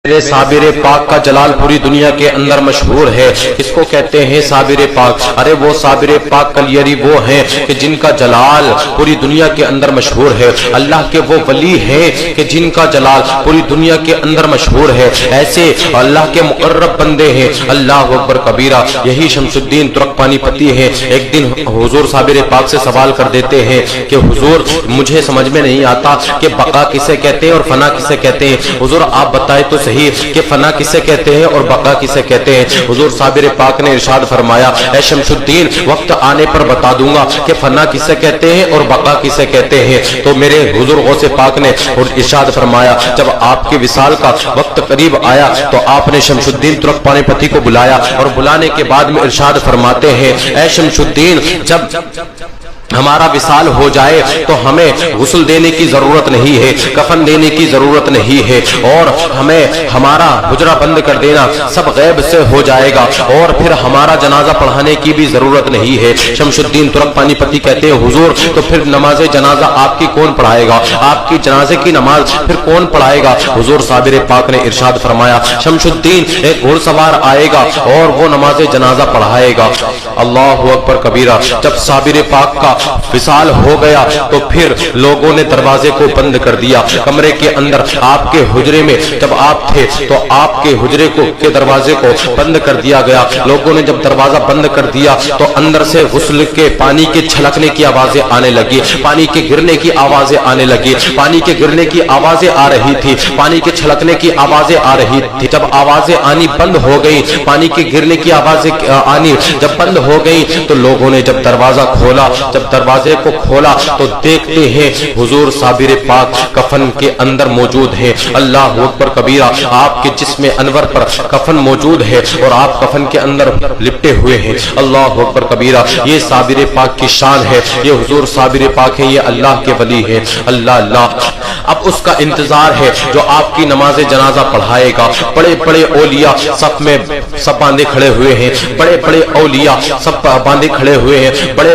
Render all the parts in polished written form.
میرے صابر پاک کا جلال پوری دنیا کے اندر مشہور ہے۔ اس کو کہتے ہیں صابر پاک۔ ارے وہ صابر پاک کلیری وہ ہیں کہ جن کا جلال پوری دنیا کے اندر مشہور ہے۔ اللہ کے وہ ولی ہیں کہ جن کا جلال پوری دنیا کے اندر مشہور ہے۔ ایسے اللہ کے مقرب بندے ہیں۔ اللہ اکبر کبیرہ۔ یہی شمس الدین ترک پانی پتی ہے۔ ایک دن حضور صابر پاک سے سوال کر دیتے ہیں کہ حضور مجھے سمجھ میں نہیں آتا کہ بقا کسے کہتے ہیں اور فنا کسے کہتے ہیں، حضور آپ بتائیں تو صحیح کہ فنا کسے کہتے ہیں اور بقا کسے کہتے ہیں۔ حضور صابر پاک نے ارشاد فرمایا اے شمس الدین وقت آنے پر بتا دوں گا کہ فنا کسے کہتے ہیں اور بقا کسے کہتے ہیں۔ تو میرے حضور غوث پاک نے ارشاد فرمایا جب آپ کے وصال کا وقت قریب آیا تو آپ نے شمس الدین ترک پانی پتی کو بلایا اور بلانے کے بعد میں ارشاد فرماتے ہیں اے شمس الدین جب ہمارا وصال ہو جائے تو ہمیں غسل دینے کی ضرورت نہیں ہے، کفن دینے کی ضرورت نہیں ہے، اور ہمیں ہمارا حجرہ بند کر دینا سب غیب سے ہو جائے گا، اور پھر ہمارا جنازہ پڑھانے کی بھی ضرورت نہیں ہے۔ شمس الدین ترک پانی پتی کہتے ہیں حضور تو پھر نماز جنازہ آپ کی کون پڑھائے گا؟ آپ کی جنازے کی نماز پھر کون پڑھائے گا؟ حضور صابر پاک نے ارشاد فرمایا شمس الدین ایک گھوڑ سوار آئے گا اور وہ نماز جنازہ پڑھائے گا۔ اللہ اکبر کبیرہ۔ جب صابر پاک کا وصال ہو گیا تو پھر لوگوں نے دروازے کو بند کر دیا۔ کمرے کے اندر آپ کے حجرے میں جب آپ تھے تو آپ کے حجرے کے دروازے کو بند کر دیا گیا۔ لوگوں نے جب دروازہ بند کر دیا تو اندر سے غسل کے پانی کے چھلکنے کی آوازیں آنے لگی، پانی کے گرنے کی آوازیں آنے لگی، پانی کے گرنے کی آوازیں آ رہی تھی، پانی کے چھلکنے کی آوازیں آ رہی تھی۔ جب آوازیں آنی بند ہو گئی، پانی کے گرنے کی آوازیں آنی جب بند ہو گئی تو لوگوں نے جب دروازہ کھولا، جب دروازے کو کھولا تو دیکھتے ہیں حضور صابر پاک کفن کے اندر موجود ہیں۔ اللہ اکبر کبیرہ۔ آپ کے جسم انور پر کفن موجود ہے اور آپ کفن کے اندر لپٹے ہوئے ہیں۔ اللہ اکبر کبیرہ۔ یہ صابر پاک کی شان ہے، یہ حضور صابر پاک ہے، یہ اللہ کے ولی ہے۔ اللہ اللہ۔ اب اس کا انتظار ہے جو آپ کی نماز جنازہ پڑھائے گا۔ بڑے بڑے اولیاء صف میں سب باندھے کھڑے ہوئے ہیں، بڑے بڑے اولیاء سب باندھے کھڑے ہوئے ہیں، بڑے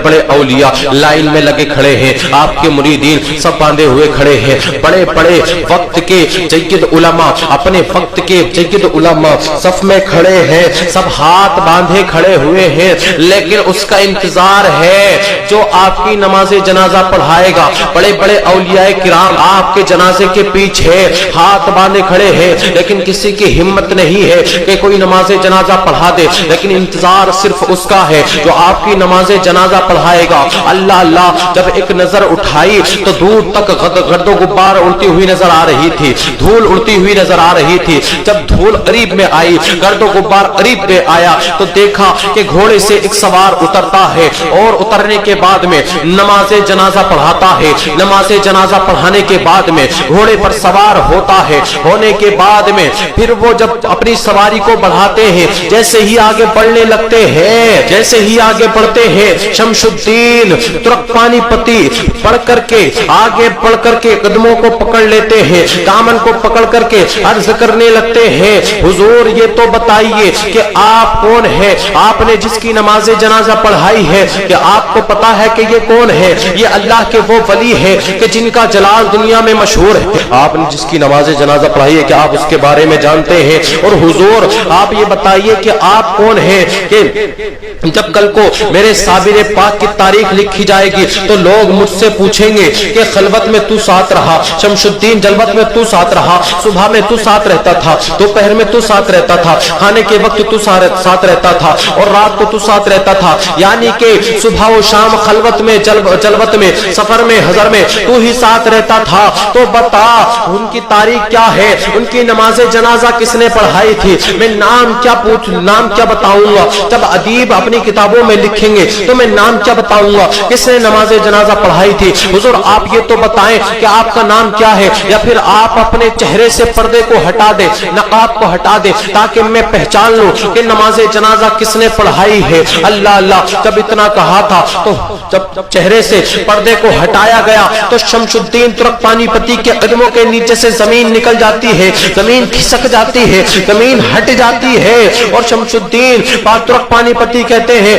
بڑے اولیاء لائن میں لگے کھڑے ہیں، آپ کے مریدین سب باندھے ہوئے کھڑے ہیں، بڑے بڑے وقت کے جید علماء اپنے وقت کے جید علماء صف میں کھڑے ہیں، سب ہاتھ باندھے کھڑے ہوئے ہیں، لیکن اس کا انتظار ہے جو آپ کی نماز جنازہ پڑھائے گا۔ بڑے بڑے اولیاء کرام آپ کے جنازے کے پیچھے ہاتھ باندھے کھڑے ہیں، لیکن کسی کی ہمت نہیں ہے کہ کوئی نماز جنازہ پڑھا دے، لیکن انتظار صرف اس کا ہے جو آپ کی نماز جنازہ پڑھائے گا۔ اللہ اللہ۔ جب ایک نظر اٹھائی تو دور تک گرد و غبار اڑتی ہوئی نظر آ رہی تھی، دھول اڑتی ہوئی نظر آ رہی تھی۔ جب دھول قریب میں آئی، گرد و غبار قریب میں آیا تو دیکھا کہ گھوڑے سے ایک سوار اترتا ہے اور اترنے کے بعد میں نماز جنازہ پڑھاتا ہے۔ نماز جنازہ پڑھانے کے بعد میں گھوڑے پر سوار ہوتا ہے، ہونے کے بعد میں پھر وہ جب اپنی سواری کو بڑھاتے ہیں، جیسے ہی آگے بڑھنے لگتے ہیں، جیسے ہی آگے بڑھتے ہیں، شمس الدین ترک پانی پتی پڑھ کر کے آگے بڑھ کر کے قدموں کو پکڑ لیتے ہیں، دامن کو پکڑ کر کے عرض کرنے لگتے ہیں حضور یہ تو بتائیے کہ آپ کون ہے؟ آپ نے جس کی نماز جنازہ پڑھائی ہے کہ آپ کو پتا ہے کہ یہ کون ہے؟ یہ اللہ کے وہ ولی ہے کہ جن کا جلال دنیا میں مشہور ہے۔ آپ نے جس کی نماز جنازہ پڑھائی ہے کہ آپ اس کے بارے میں جانتے ہیں، اور حضور آپ یہ بتائیے کہ آپ کون ہیں کہ جب کل کو میرے صابر پاک کی تاریخ لکھی جائے گی تو لوگ مجھ سے پوچھیں گے کہ خلوت میں تو ساتھ رہا، شمس الدین جلوت میں تو ساتھ رہا، صبح میں تو ساتھ رہتا تھا، دوپہر میں تو ساتھ رہتا تھا، کھانے کے وقت تو ساتھ رہتا تھا، اور رات کو تو ساتھ رہتا تھا، یعنی کہ صبح و شام خلوت میں جلوت میں سفر میں حضر میں تو ہی ساتھ رہتا تھا۔ تو بتا ان کی تاریخ کیا ہے؟ ان کی نماز جنازہ کس نے پڑھائی تھی؟ میں نام کیا بتاؤں گا؟ جب ادیب اپنی کتابوں میں لکھیں گے تو میں نام کیا بتاؤں گا کس نے نماز جنازہ پڑھائی تھی؟ حضور آپ یہ تو بتائیں کہ آپ کا نام کیا ہے، یا پھر آپ اپنے چہرے سے پردے کو ہٹا دیں، نقاب کو ہٹا دیں، تاکہ میں پہچان لوں کہ نماز جنازہ کس نے پڑھائی ہے۔ اللہ اللہ۔ جب اتنا کہا تھا تو جب چہرے سے پردے کو ہٹایا گیا تو شمس الدین ترک پانی پتی کے قدموں کے نیچے سے زمین نکل جاتی ہے، زمین کھسک جاتی ہے، زمین ہٹ جاتی ہے، اور شمس الدین ترک پانی پتی کہتے ہیں